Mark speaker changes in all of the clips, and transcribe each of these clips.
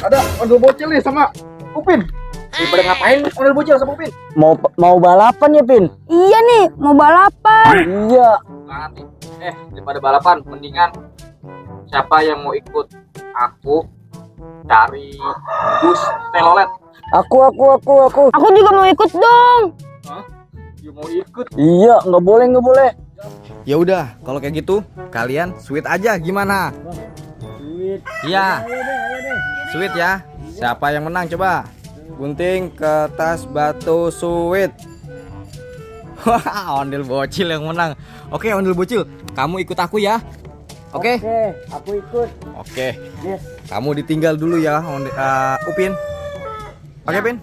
Speaker 1: ada ondel bocil nih sama Upin. Pada ngapain ondel bocil sama Upin?
Speaker 2: Mau balapan ya, Pin?
Speaker 3: Iya nih, mau balapan.
Speaker 2: Iya.
Speaker 1: Nanti. Daripada balapan, mendingan siapa yang mau ikut aku cari bus telolet.
Speaker 2: Aku.
Speaker 3: Aku juga mau ikut dong.
Speaker 1: Hah? You mau ikut?
Speaker 2: Iya, nggak boleh.
Speaker 4: Ya udah, kalau kayak gitu kalian sweet aja gimana?
Speaker 2: Sweet.
Speaker 4: Iya. Sweet ya. Siapa yang menang coba? Gunting kertas batu sweet. Wah, ondel bocil yang menang. Oke, ondel bocil, kamu ikut aku ya. Oke.
Speaker 2: Oke, aku ikut.
Speaker 4: Oke.
Speaker 2: Yes.
Speaker 4: Kamu ditinggal dulu ya, Upin. Oke, Pin.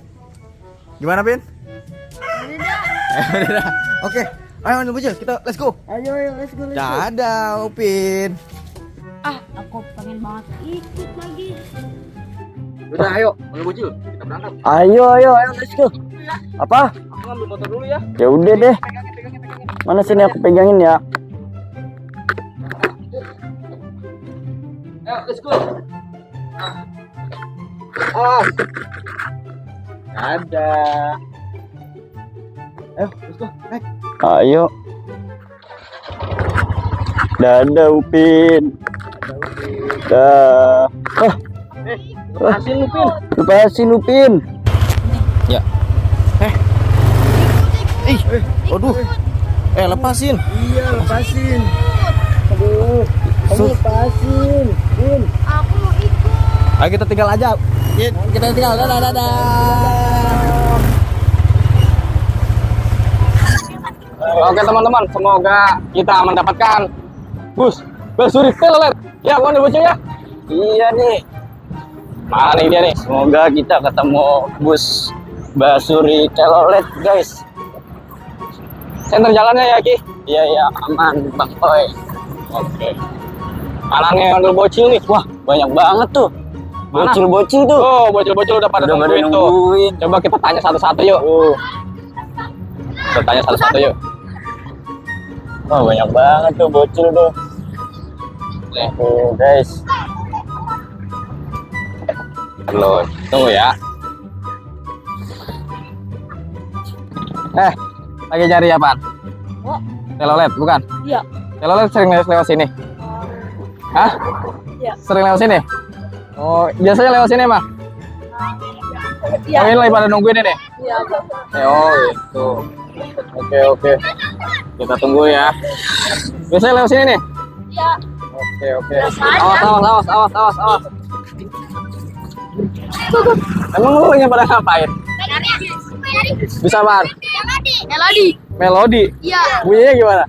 Speaker 4: Gimana, Pin? Udah. Oke. Ayo ondel bocil, kita let's go.
Speaker 2: Ayo, let's go.
Speaker 4: Dadah, Upin.
Speaker 3: Aku pengen banget ikut lagi.
Speaker 1: Udah ayo, ondel bocil, kita berangkat.
Speaker 2: Ayo, let's go. Apa?
Speaker 1: Aku ngambil motor dulu ya.
Speaker 2: Ya udah deh.
Speaker 1: Pegangin.
Speaker 2: Mana sini aku pegangin ya?
Speaker 1: Ayo, let's go. Dadah. Ayo, let's go. Naik.
Speaker 2: Ayo. Dadah, Upin. Dah.
Speaker 1: Lepasin lu, Pin.
Speaker 2: Lepasin, Upin.
Speaker 4: Ya. Aduh. Lepasin.
Speaker 2: Iya, lepasin. Aduh. Kamu lepasin, Pin.
Speaker 3: Aku mau ikut.
Speaker 4: Ayo kita tinggal aja. Kita tinggal. Dadah.
Speaker 1: Oke teman-teman, semoga kita mendapatkan bus Basuri telolet. Ya, ondel bocil ya.
Speaker 2: Iya nih.
Speaker 1: Mana nih dia nih?
Speaker 2: Semoga kita ketemu bus Basuri telolet, guys.
Speaker 1: Center jalannya ya, Ki.
Speaker 2: Iya, aman, Bang Boy.
Speaker 1: Oke. Kanannya ondel bocil nih. Wah,
Speaker 2: Banyak banget tuh.
Speaker 1: Mana?
Speaker 2: Bocil-bocil tuh.
Speaker 1: oh bocil-bocil udah pada
Speaker 2: Udah pada
Speaker 1: nungguin tuh.
Speaker 2: nungguin.
Speaker 1: Coba kita tanya satu-satu yuk. Kita tanya satu-satu yuk.
Speaker 2: Wah, banyak banget tuh bocil tuh.
Speaker 1: Nih,
Speaker 2: Guys.
Speaker 1: lo tunggu ya. Lagi cari apaan?
Speaker 3: Oh.
Speaker 1: Telolet, bukan?
Speaker 3: Iya.
Speaker 1: Telolet sering lewat sini. Hah?
Speaker 3: Iya.
Speaker 1: Sering lewat sini? Oh, biasanya lewat sini mah?
Speaker 3: Iya.
Speaker 1: Oh, ini lagi pada nungguin ini?
Speaker 3: Iya.
Speaker 1: Oh, gitu. Oke. Kita tunggu ya. Biasanya lewat sini nih?
Speaker 3: Iya.
Speaker 1: Oke. Awas. Emang lu lagi pada ngapain? Bisa apaan? Melodi?
Speaker 3: Iya.
Speaker 1: Bunyinya gimana?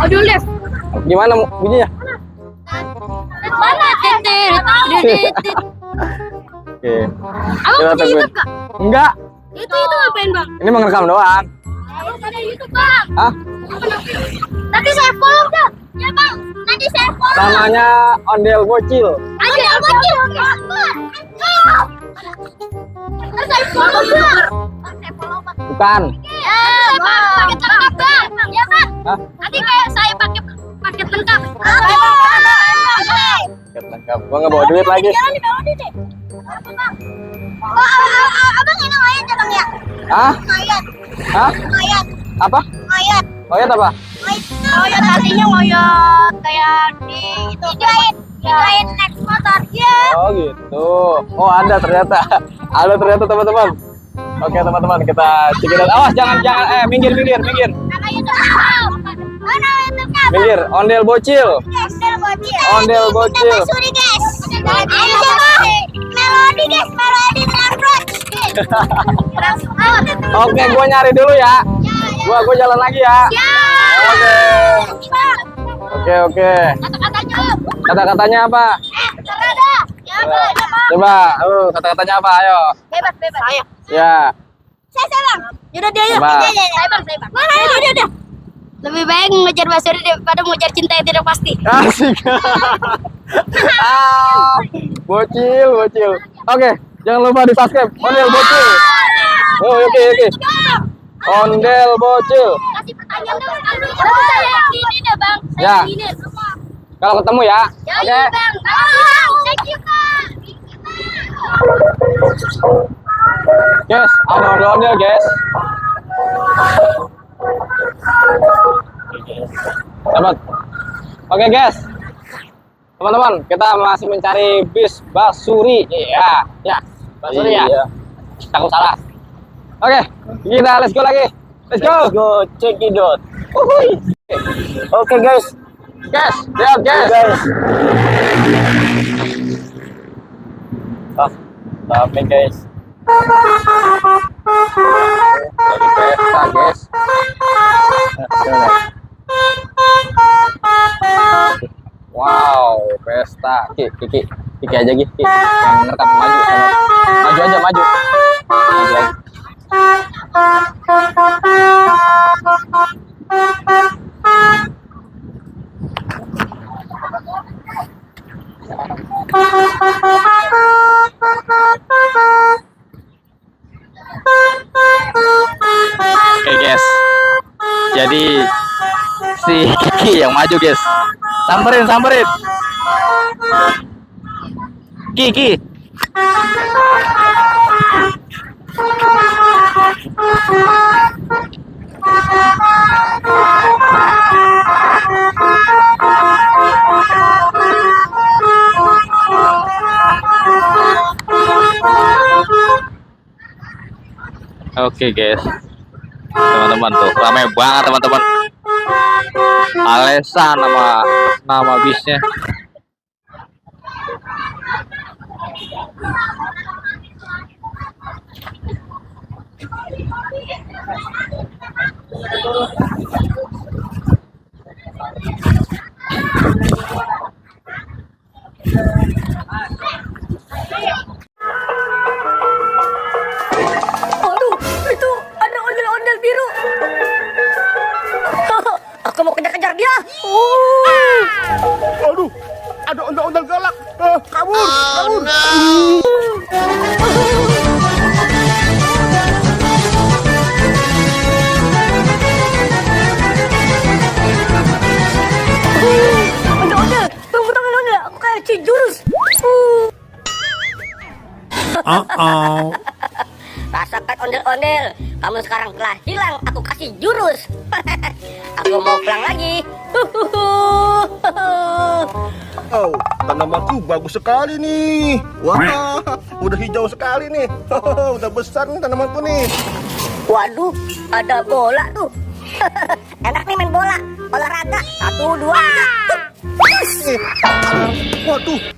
Speaker 3: Audio left.
Speaker 1: Gimana bunyinya?
Speaker 3: Mana?
Speaker 1: Oke.
Speaker 3: Abang
Speaker 1: Kita
Speaker 3: punya
Speaker 1: tungguin.
Speaker 3: YouTube, Kak?
Speaker 1: Enggak,
Speaker 3: Itu ngapain, Bang?
Speaker 1: ini mengerekam doang.
Speaker 3: Abang ada YouTube, Bang.
Speaker 1: Hah?
Speaker 3: Nanti saya follow dah. Ya, Bang. Nanti saya follow.
Speaker 1: Namanya ondel bocil.
Speaker 3: Aja bocil. Nanti saya follow, Bang. Saya follow, Bang.
Speaker 1: Bukan.
Speaker 3: Ya, Bang. Paket lengkap, Bang. Ya, Bang.
Speaker 1: Hah?
Speaker 3: Nanti kayak saya pakai paket lengkap.
Speaker 1: Paket lengkap. Gua nggak bawa duit lagi.
Speaker 3: Jalan di bawah deh. Abang ini mayat ya, Bang ya?
Speaker 1: Hah?
Speaker 3: Mayat.
Speaker 1: Hah?
Speaker 3: Mayat.
Speaker 1: Apa?
Speaker 3: Mayat.
Speaker 1: Mayat apa?
Speaker 3: Ngoyot artinya ngoyot kayak di itu dijuain naik motor ya.
Speaker 1: Oh gitu. Oh ada ternyata. Ada ternyata teman-teman. Oke teman-teman, kita cekirin. Awas jangan minggir.
Speaker 3: Nama YouTube mana YouTube-nya?
Speaker 1: Minggir. Ondel bocil. Ondel bocil.
Speaker 3: Basuri guys. Melodi guys, melodi terus.
Speaker 1: Oke, gua nyari dulu ya. Gua jalan lagi ya. Oke. Kata-katanya apa? Coba, kata-katanya apa? Ayo.
Speaker 3: Bebas. Saya.
Speaker 1: Ya.
Speaker 3: Saya bang. Yaudah dia yuk.
Speaker 1: Coba.
Speaker 3: Saya bang. Mana udah. Lebih baik mengejar Basuri daripada mengejar cinta yang tidak pasti.
Speaker 1: Asik. Bocil. Oke, jangan lupa di subscribe. Ondel bocil. Oh, oke. Ondel bocil.
Speaker 3: Kasih pertanyaan dong. Saya gini deh bang.
Speaker 1: Ya.
Speaker 3: Gini.
Speaker 1: Kalau ketemu ya. Oke.
Speaker 3: Bang. Oh, thank you, Kak.
Speaker 1: Guys, ondel-ondel guys. Dapat. Oke guys. Teman-teman, kita masih mencari bis Basuri. Iya, ya. Basuri ya.
Speaker 2: Iya.
Speaker 1: Takut salah. Oke, kita let's go lagi. Let's go.
Speaker 2: Let's go check it out.
Speaker 1: Uhuy.
Speaker 2: Oke guys.
Speaker 1: Guys, lihat guys.
Speaker 2: Tapi guys.
Speaker 1: Lagi pesta guys. Wow, pesta. Kiki aja Ki. Yang ngerekam maju. Maju aja, maju. Maju aja. Oke guys, jadi si Kiki yang maju guys. Samperin. Kiki. Oke guys, teman-teman tuh ramai banget teman-teman. Alesa nama bisnya.
Speaker 3: Aduh, itu ada ondel-ondel biru. Aku mau kejar-kejar dia.
Speaker 5: Aduh, ada ondel-ondel galak. Kabur.
Speaker 3: Ondel-ondel, tunggu ondel. Aku kayak Cijurus. Rasakan ondel-ondel. Kamu sekarang telah hilang. Aku kasih jurus. Aku mau pulang lagi.
Speaker 5: Oh, tanamanku bagus sekali nih. Wah, udah hijau sekali nih. Udah besar nih tanamanku nih.
Speaker 3: Waduh, ada bola tuh. Enak nih main bola. Olahraga. 1, 2, 3.
Speaker 5: Waduh,